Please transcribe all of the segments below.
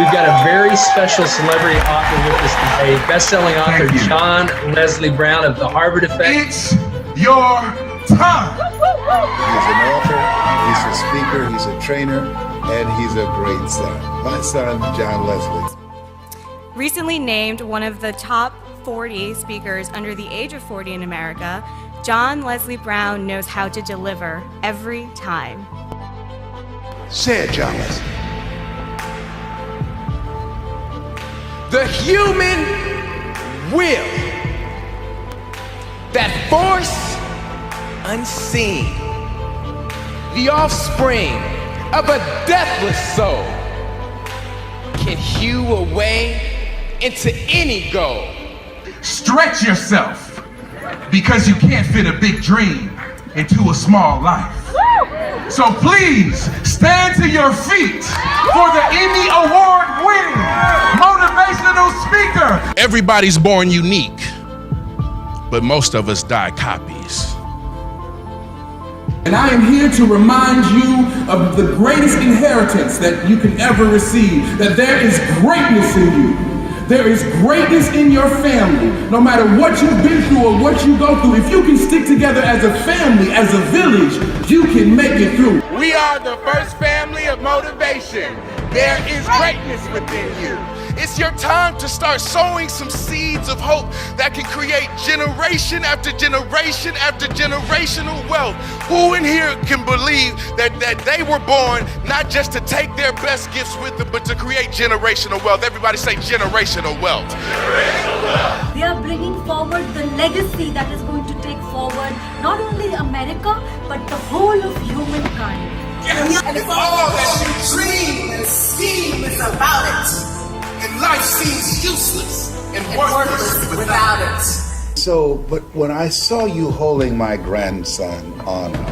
we've got a very special celebrity author with us today, best-selling author John Leslie Brown of The Harvard Effect. It's your time. He's an author, he's a speaker, he's a trainer, and he's a great son. My son, John Leslie. Recently named one of the top 40 speakers under the age of 40 in America, John Leslie Brown knows how to deliver every time. Say it, John Leslie. The human will, that force unseen, the offspring of a deathless soul, can hew a way into any goal. Stretch yourself, because you can't fit a big dream into a small life. So please stand to your feet for the Emmy Award-winning motivational speaker. Everybody's born unique, but most of us die copies. And I am here to remind you of the greatest inheritance that you can ever receive, that there is greatness in you. There is greatness in your family. No matter what you've been through or what you go through, if you can stick together as a family, as a village, you can make it through. We are the first family of motivation. There is greatness within you. It's your time to start sowing some seeds of hope that can create generation after generation after generational wealth. Who in here can believe that they were born not just to take their best gifts with them, but to create generational wealth? Everybody say generational wealth. Generational wealth. They are bringing forward the legacy that is going to take forward not only America, but the whole of humankind. Yes. And if all that you dream and scheme is about it, and life seems useless and worthless without it. So, but when I saw you holding my grandson, Anna,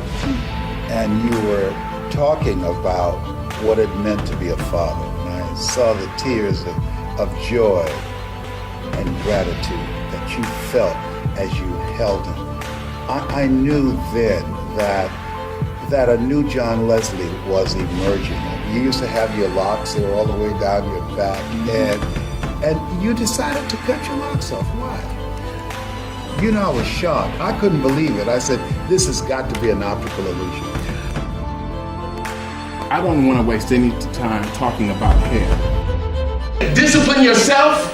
and you were talking about what it meant to be a father, and I saw the tears of joy and gratitude that you felt as you held him, I knew then that a new John Leslie was emerging. You used to have your locks, they were all the way down your back, and you decided to cut your locks off. Why? You know, I was shocked. I couldn't believe it. I said, this has got to be an optical illusion. I don't want to waste any time talking about hair. Discipline yourself,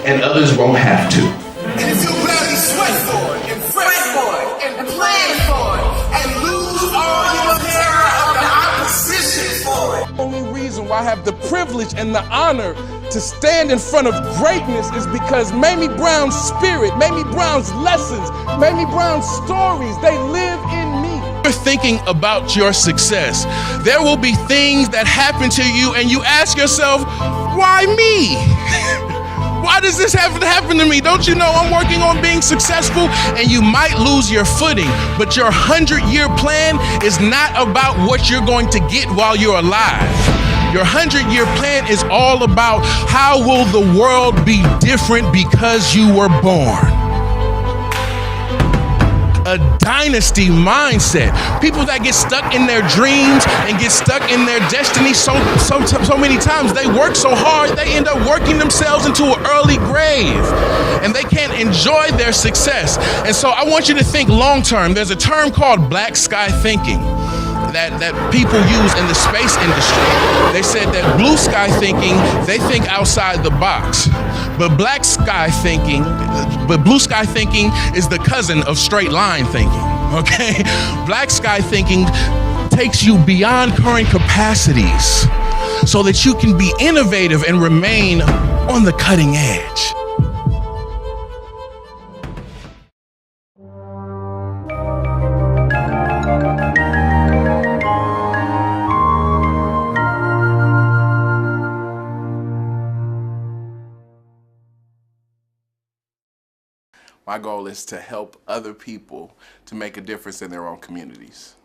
and others won't have to. And if you gladly sweat for it, and fret for it, and plan for it, and lose all your terror of the opposition for it. The only reason why I have the privilege and the honor to stand in front of greatness is because Mamie Brown's spirit, Mamie Brown's lessons, Mamie Brown's stories, they live in me. You're thinking about your success. There will be things that happen to you and you ask yourself, why me? Why does this have to happen to me? Don't you know I'm working on being successful? And you might lose your footing, but your 100-year plan is not about what you're going to get while you're alive. Your 100-year plan is all about how will the world be different because you were born. A dynasty mindset. People that get stuck in their dreams and get stuck in their destiny so many times, they work so hard, they end up working themselves into an early grave and they can't enjoy their success. And so I want you to think long term. There's a term called black sky thinking that people use in the space industry. They said that blue sky thinking, they think outside the box. But blue sky thinking is the cousin of straight line thinking, okay? Black sky thinking takes you beyond current capacities so that you can be innovative and remain on the cutting edge. My goal is to help other people to make a difference in their own communities.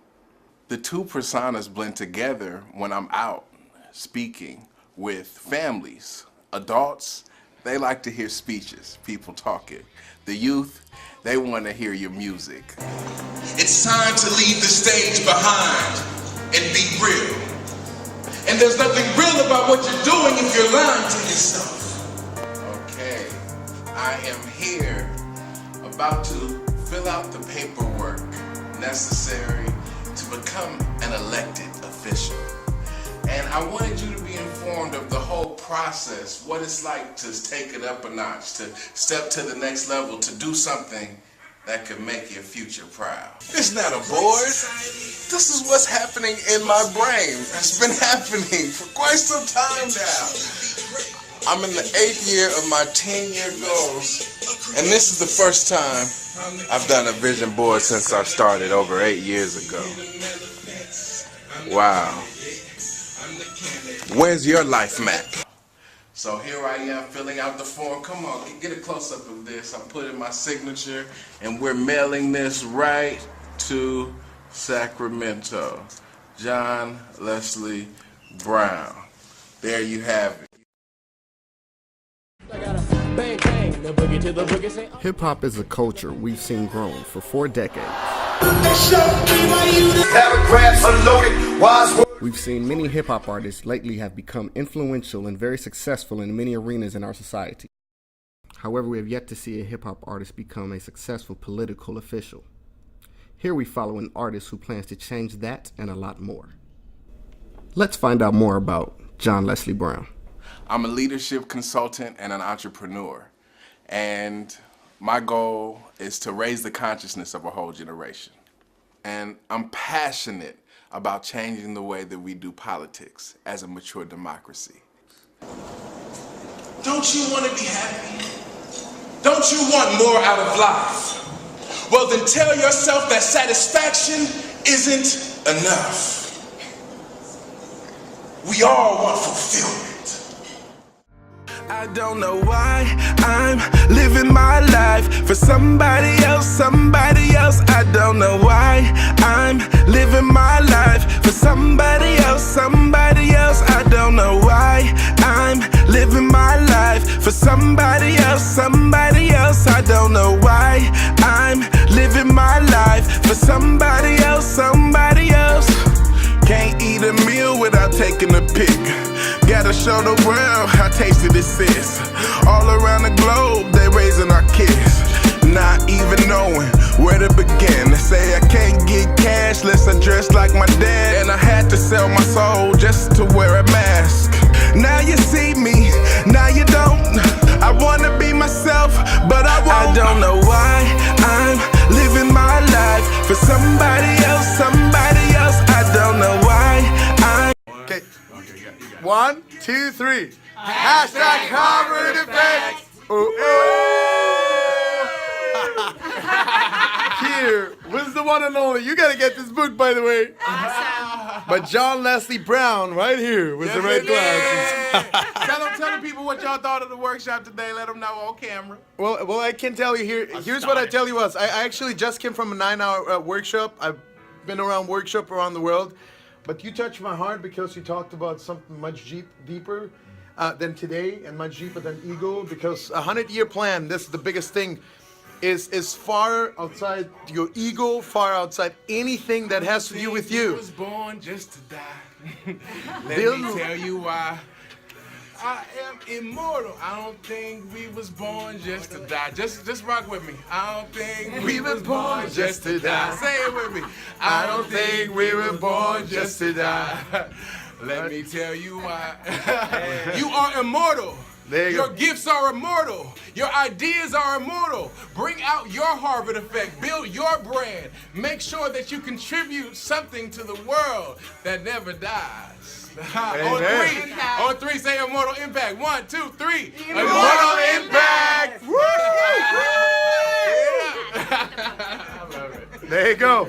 The two personas blend together when I'm out speaking with families. Adults, they like to hear speeches, people talking. The youth, they want to hear your music. It's time to leave the stage behind and be real. And there's nothing real about what you're doing if you're lying to yourself. Okay, I am here about to fill out the paperwork necessary to become an elected official. And I wanted you to be informed of the whole process, what it's like to take it up a notch, to step to the next level, to do something that could make your future proud. It's not a board. This is what's happening in my brain. It's been happening for quite some time now. I'm in the 8th year of my 10-year goals, and this is the first time I've done a vision board since I started over 8 years ago. Wow. Where's your life map? So here I am filling out the form. Come on, get a close-up of this. I'm putting my signature, and we're mailing this right to Sacramento. John Leslie Brown. There you have it. Hip-hop is a culture we've seen grown for 4 decades. We've seen many hip-hop artists lately have become influential and very successful in many arenas in our society. However, we have yet to see a hip-hop artist become a successful political official. Here we follow an artist who plans to change that and a lot more. Let's find out more about John Leslie Brown. I'm a leadership consultant and an entrepreneur. And my goal is to raise the consciousness of a whole generation. And I'm passionate about changing the way that we do politics as a mature democracy. Don't you want to be happy? Don't you want more out of life? Well, then tell yourself that satisfaction isn't enough. We all want fulfillment. I don't know why I'm living my life for somebody else. I don't know why I'm living my life for somebody else. I don't know why I'm living my life for somebody else. I don't know why I'm living my life for somebody else. Can't eat a meal without taking a pic. Gotta show the world how tasty this is. All around the globe, they raising our kids, not even knowing where to begin. They say I can't get cash unless I dress like my dad, and I had to sell my soul just to wear a mask. Now you see me, now you don't. I wanna be myself, but I won't. I don't know why I'm living my life for somebody else. I don't know why I'm. Okay. 1, 2, 3. Hashtag Harvard Effect. Here was the one and only. You gotta get this book, by the way. Awesome. But John Leslie Brown, right here, with the red glasses. Tell the people what y'all thought of the workshop today. Let them know on camera. Well, I can tell you here. Here's what I tell you was. I actually just came from a 9-hour workshop. I've been around workshop around the world. But you touched my heart because you talked about something much deeper than today and much deeper than ego. Because a 100-year plan, this is the biggest thing, is far outside your ego, far outside anything that has to do with you. I was born just to die. Let me tell you why. I am immortal. I don't think we was born just to die. Just rock with me. I don't think we was born just to die. Say it with me. I don't think we were born just to die. Let me tell you why. You are immortal. Your gifts are immortal. Your ideas are immortal. Bring out your Harvard Effect. Build your brand. Make sure that you contribute something to the world that never dies. On three, say immortal impact. 1, 2, 3. Immortal impact. Woo! Yeah. I love it. There you go.